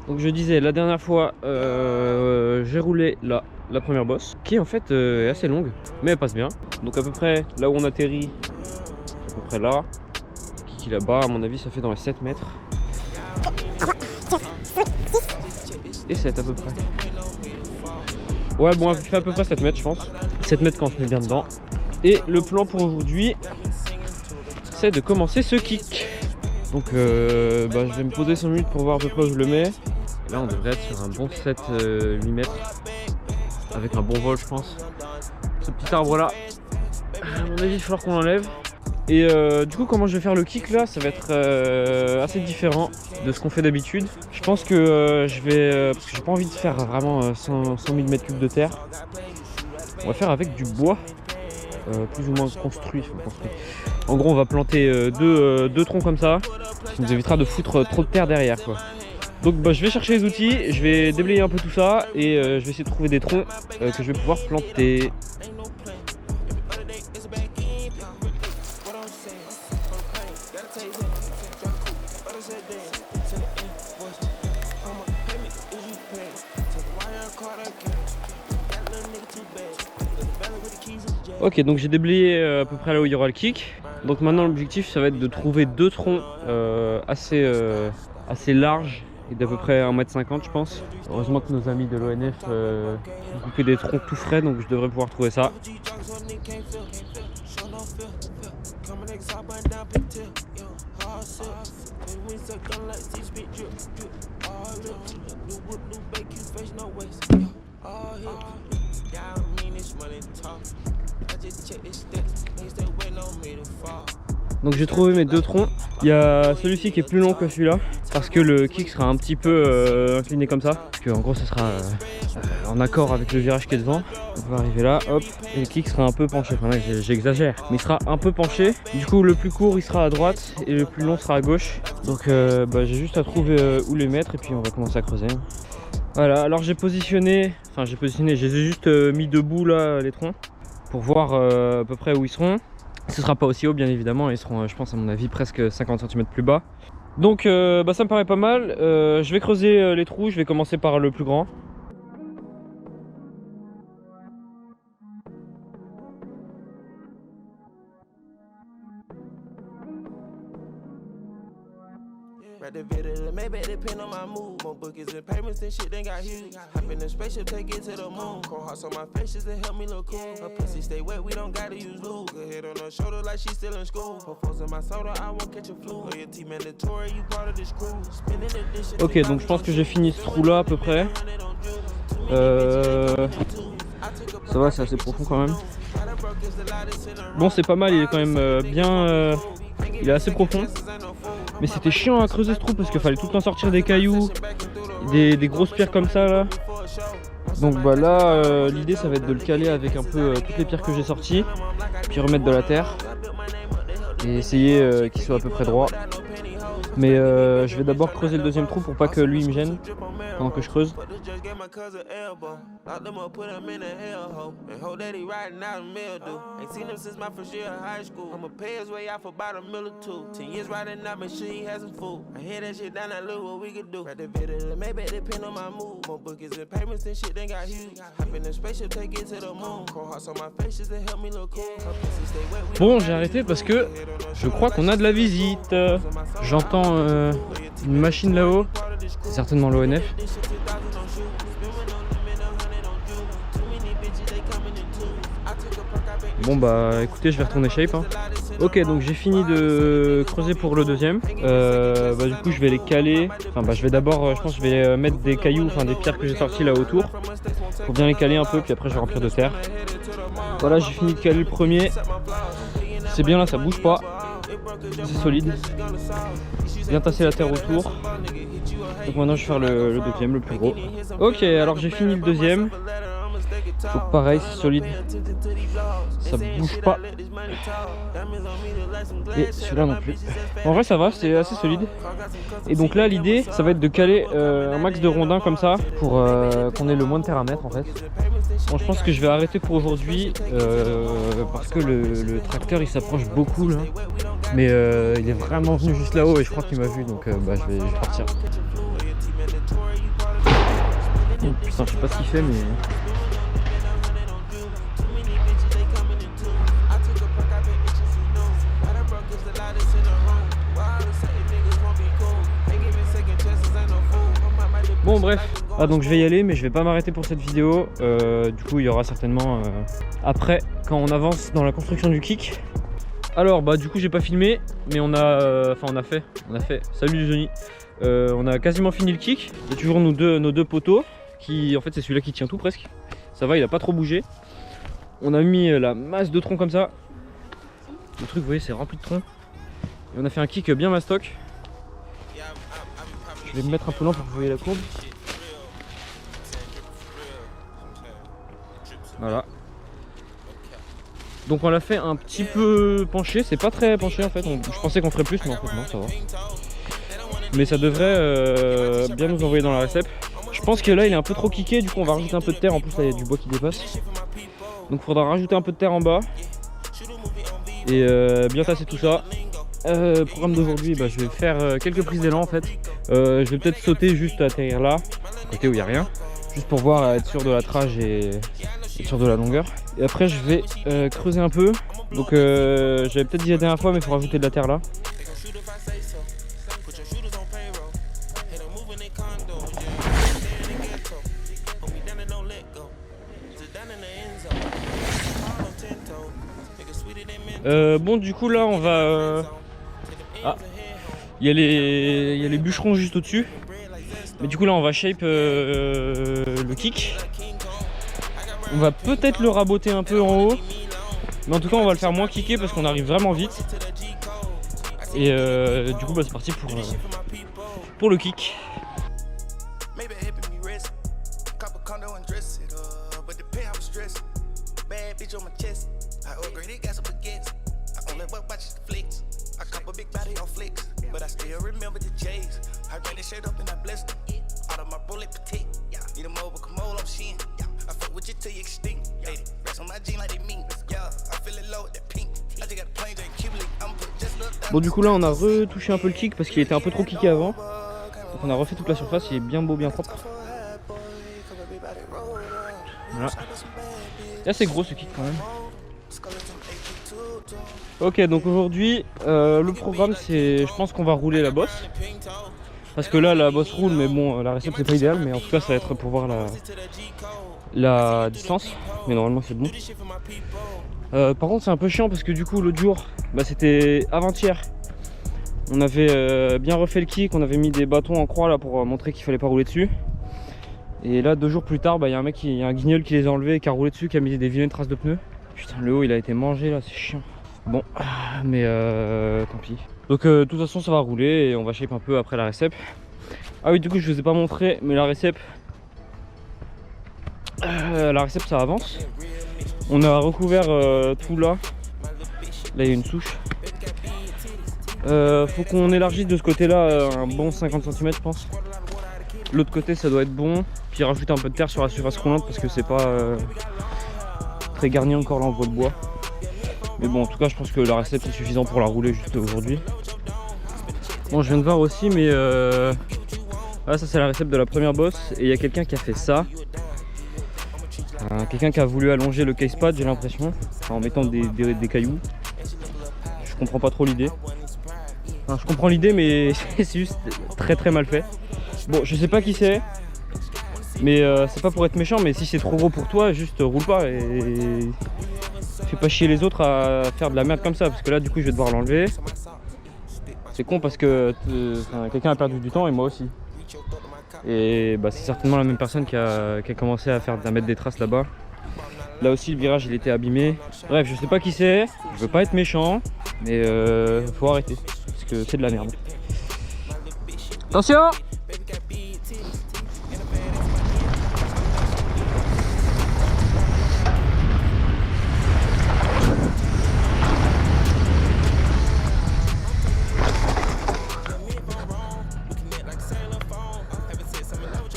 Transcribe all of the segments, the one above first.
Donc je disais, la dernière fois, j'ai roulé là, la première bosse, qui en fait est assez longue, mais elle passe bien. Donc à peu près là où on atterrit, à peu près là, qui là-bas, à mon avis, ça fait dans les 7 mètres. Et 7 à peu près. Ouais, bon, elle fait à peu près 7 mètres, je pense. 7 mètres quand je mets bien dedans. Et le plan pour aujourd'hui, c'est de commencer ce kick. Donc je vais me poser 5 minutes pour voir à peu près où je le mets. Et là on devrait être sur un bon 7-8 mètres. Avec un bon vol je pense. Ce petit arbre là, à mon avis il va falloir qu'on l'enlève. Et du coup comment je vais faire le kick là, ça va être assez différent de ce qu'on fait d'habitude. Je pense que je vais, parce que j'ai pas envie de faire vraiment 100 000 mètres cubes de terre. On va faire avec du bois, plus ou moins construit. En gros on va planter deux troncs comme ça, ce qui nous évitera de foutre trop de terre derrière quoi. Donc je vais chercher les outils, je vais déblayer un peu tout ça et je vais essayer de trouver des troncs que je vais pouvoir planter. Ok, donc j'ai déblayé à peu près là où il y aura le kick. Donc maintenant l'objectif ça va être de trouver deux troncs assez larges et d'à peu près 1,50 m je pense. Heureusement que nos amis de l'ONF ont coupé des troncs tout frais, donc je devrais pouvoir trouver ça. Donc j'ai trouvé mes deux troncs. Il y a celui-ci qui est plus long que celui-là parce que le kick sera un petit peu incliné comme ça. Parce qu'en gros ce sera en accord avec le virage qui est devant. On va arriver là, hop, et le kick sera un peu penché. Enfin là j'exagère, mais il sera un peu penché. Du coup le plus court il sera à droite et le plus long sera à gauche. Donc j'ai juste à trouver où les mettre et puis on va commencer à creuser. Voilà, alors j'ai positionné, je les ai juste mis debout là les troncs pour voir à peu près où ils seront. Ce sera pas aussi haut bien évidemment, ils seront je pense à mon avis presque 50 cm plus bas. Donc ça me paraît pas mal, je vais creuser les trous, je vais commencer par le plus grand. Ok, donc je pense que j'ai fini ce trou là à peu près. Ça va, c'est assez profond quand même. Bon, c'est pas mal, il est quand même bien... il est assez profond. Mais c'était chiant à creuser ce trou parce qu'il fallait tout le temps sortir des cailloux, des grosses pierres comme ça là. Donc là, l'idée ça va être de le caler avec un peu toutes les pierres que j'ai sorties, puis remettre de la terre et essayer qu'il soit à peu près droit. Mais je vais d'abord creuser le deuxième trou pour pas que lui me gêne pendant que je creuse. Bon, j'ai arrêté parce que je crois qu'on a de la visite. J'entends une machine là-haut, c'est certainement l'ONF. Bon bah écoutez, je vais retourner shape. Ok, donc j'ai fini de creuser pour le deuxième. Du coup je vais les caler. Je vais d'abord, je pense que je vais mettre des cailloux, des pierres que j'ai sorties là autour pour bien les caler un peu, puis après je vais remplir de terre. Voilà, j'ai fini de caler le premier. C'est bien là, ça bouge pas. C'est solide. Bien tasser la terre autour. Donc maintenant je vais faire le deuxième, le plus gros. Ok, alors j'ai fini le deuxième. Donc pareil, c'est solide. Ça bouge pas. Et celui-là non plus. En vrai ça va, c'est assez solide. Et donc là l'idée ça va être de caler un max de rondins comme ça pour qu'on ait le moins de terre à mettre en fait. Bon, je pense que je vais arrêter pour aujourd'hui parce que le tracteur il s'approche beaucoup là. Mais il est vraiment venu juste là-haut et je crois qu'il m'a vu, donc je vais partir. Putain, je sais pas ce qu'il fait, mais. Bon bref, donc je vais y aller mais je vais pas m'arrêter pour cette vidéo. Du coup il y aura certainement après quand on avance dans la construction du kick. Alors bah du coup j'ai pas filmé mais on a fait. Salut Johnny. On a quasiment fini le kick. Il y a toujours nos deux poteaux qui en fait c'est celui-là qui tient tout presque. Ça va, il a pas trop bougé. On a mis la masse de troncs comme ça. Le truc vous voyez c'est rempli de troncs. Et on a fait un kick bien mastoc. Je vais me mettre un peu lent pour que vous voyez la courbe. Voilà. Donc on l'a fait un petit peu penché, c'est pas très penché en fait. Je pensais qu'on ferait plus mais en fait non, ça va. Mais ça devrait bien nous envoyer dans la récep. Je pense que là il est un peu trop kické, du coup on va rajouter un peu de terre. En plus là il y a du bois qui dépasse. Donc il faudra rajouter un peu de terre en bas. Et bien tasser tout ça. Programme d'aujourd'hui, bah, je vais faire quelques prises d'élan en fait. Je vais peut-être sauter juste atterrir là, à côté où il n'y a rien, juste pour voir, être sûr de la trage et être sûr de la longueur. Et après je vais creuser un peu. Donc j'avais peut-être dit la dernière fois mais il faut rajouter de la terre là. Bon du coup là on va... Ah, il y a les bûcherons juste au-dessus. Mais du coup là on va shape le kick. On va peut-être le raboter un peu en haut. Mais en tout cas on va le faire moins kicker parce qu'on arrive vraiment vite. Et du coup bah, c'est parti pour le kick. Bon du coup là on a retouché un peu le kick parce qu'il était un peu trop kické avant. Donc on a refait toute la surface, il est bien beau, bien propre. Voilà. Et assez gros ce kick quand même. Ok donc aujourd'hui le programme c'est, je pense qu'on va rouler la bosse. Parce que là la bosse roule mais bon la réception c'est pas idéal, mais en tout cas ça va être pour voir la distance. Mais normalement c'est bon. Par contre c'est un peu chiant parce que du coup l'autre jour, bah, c'était avant-hier. On avait bien refait le kick, on avait mis des bâtons en croix là pour montrer qu'il fallait pas rouler dessus. Et là 2 jours plus tard, bah, y a un mec, il y a un guignol qui les a enlevés et qui a roulé dessus, qui a mis des vilaines traces de pneus. Putain le haut il a été mangé là, c'est chiant. Bon mais tant pis. Donc de toute façon ça va rouler et on va shape un peu après la récep. Ah oui du coup je vous ai pas montré mais la récep ça avance. On a recouvert tout là. Là il y a une souche. Faut qu'on élargisse de ce côté là un bon 50 cm je pense. L'autre côté ça doit être bon. Puis rajouter un peu de terre sur la surface roulante parce que c'est pas très garni encore là en bois de bois. Mais bon en tout cas je pense que la récep c'est suffisant pour la rouler juste aujourd'hui. Bon je viens de voir aussi mais ah, ça c'est la récep de la première bosse. Et il y a quelqu'un qui a fait ça. Quelqu'un qui a voulu allonger le case pad j'ai l'impression. En mettant des cailloux. Je comprends pas trop l'idée. Enfin, je comprends l'idée mais c'est juste très mal fait. Bon je sais pas qui c'est. Mais c'est pas pour être méchant, mais si c'est trop gros pour toi, juste roule pas et fais pas chier les autres à faire de la merde comme ça. Parce que là du coup je vais devoir l'enlever. C'est con parce que quelqu'un a perdu du temps et moi aussi. Et bah, c'est certainement la même personne qui a commencé à mettre des traces là-bas. Là aussi le virage il était abîmé. Bref je sais pas qui c'est, je veux pas être méchant, mais faut arrêter. Parce que c'est de la merde. Attention!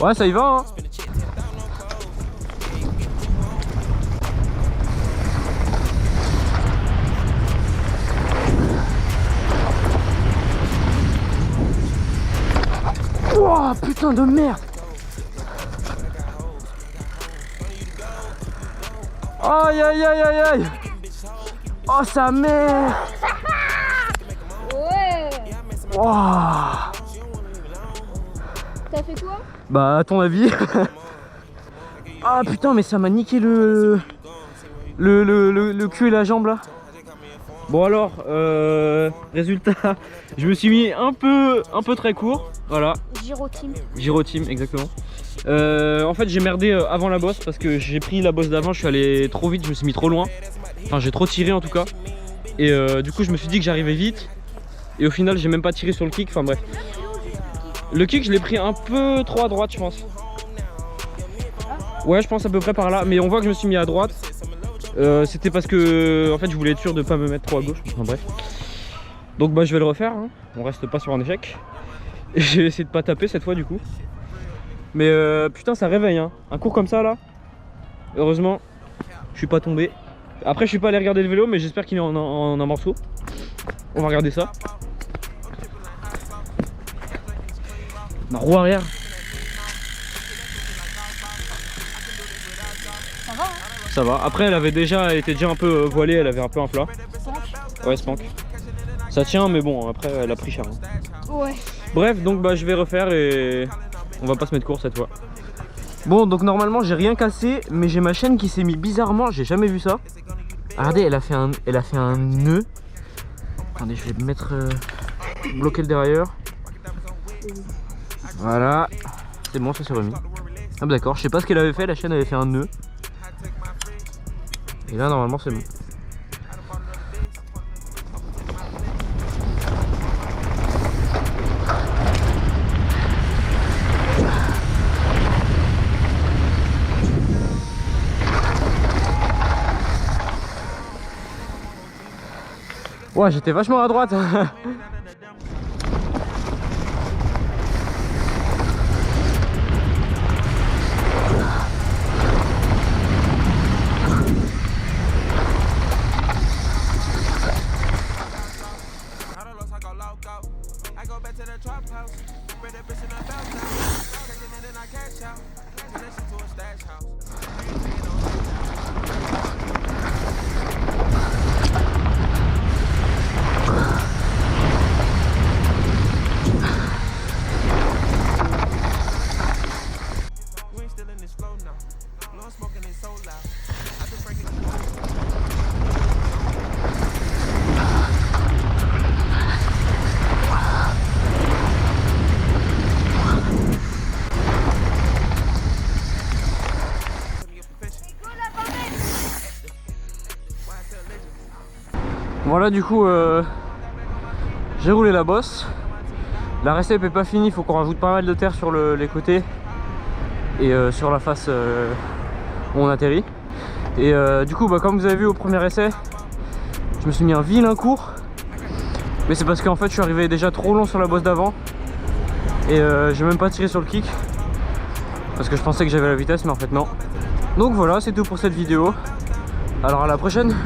Ouais ça y va hein. Oh putain de merde. Aïe aïe aïe aïe aïe. Oh sa mère. Ouais. Wow. T'as fait quoi? Bah à ton avis. Ah putain mais ça m'a niqué le cul et la jambe là. Bon alors résultat, je me suis mis un peu très court. Voilà. Giro Team exactement. En fait j'ai merdé avant la bosse parce que j'ai pris la bosse d'avant, je suis allé trop vite, je me suis mis trop loin. Enfin j'ai trop tiré en tout cas. Et du coup je me suis dit que j'arrivais vite. Et au final j'ai même pas tiré sur le kick, enfin bref. Le kick je l'ai pris un peu trop à droite je pense. Ouais je pense à peu près par là, mais on voit que je me suis mis à droite. C'était parce que en fait je voulais être sûr de pas me mettre trop à gauche, enfin bref. Donc bah je vais le refaire, hein. On reste pas sur un échec. Et j'ai essayé de pas taper cette fois du coup. Mais putain ça réveille hein. Un cours comme ça là. Heureusement je suis pas tombé. Après je suis pas allé regarder le vélo, mais j'espère qu'il est en un morceau. On va regarder ça. Ma roue arrière. Ça va hein? Ça va. Après elle était déjà un peu voilée, elle avait un peu un plat. Ouais spank. Ça tient mais bon après elle a pris cher. Hein. Ouais. Bref donc bah je vais refaire et on va pas se mettre court cette fois. Bon donc normalement j'ai rien cassé, mais j'ai ma chaîne qui s'est mis bizarrement, j'ai jamais vu ça. Regardez elle a fait un nœud. Attendez je vais mettre bloquer le derrière. Voilà. C'est bon ça s'est remis. Ah bah d'accord, je sais pas ce qu'elle avait fait, la chaîne avait fait un nœud. Et là normalement c'est bon. Ouais j'étais vachement à droite. Voilà du coup j'ai roulé la bosse. La recette est pas finie, il faut qu'on rajoute pas mal de terre sur les côtés et sur la face où on atterrit. Et du coup bah, comme vous avez vu au premier essai, je me suis mis un vilain cours. Mais c'est parce qu'en fait je suis arrivé déjà trop long sur la bosse d'avant. Et j'ai même pas tiré sur le kick. Parce que je pensais que j'avais la vitesse mais en fait non. Donc voilà c'est tout pour cette vidéo. Alors à la prochaine.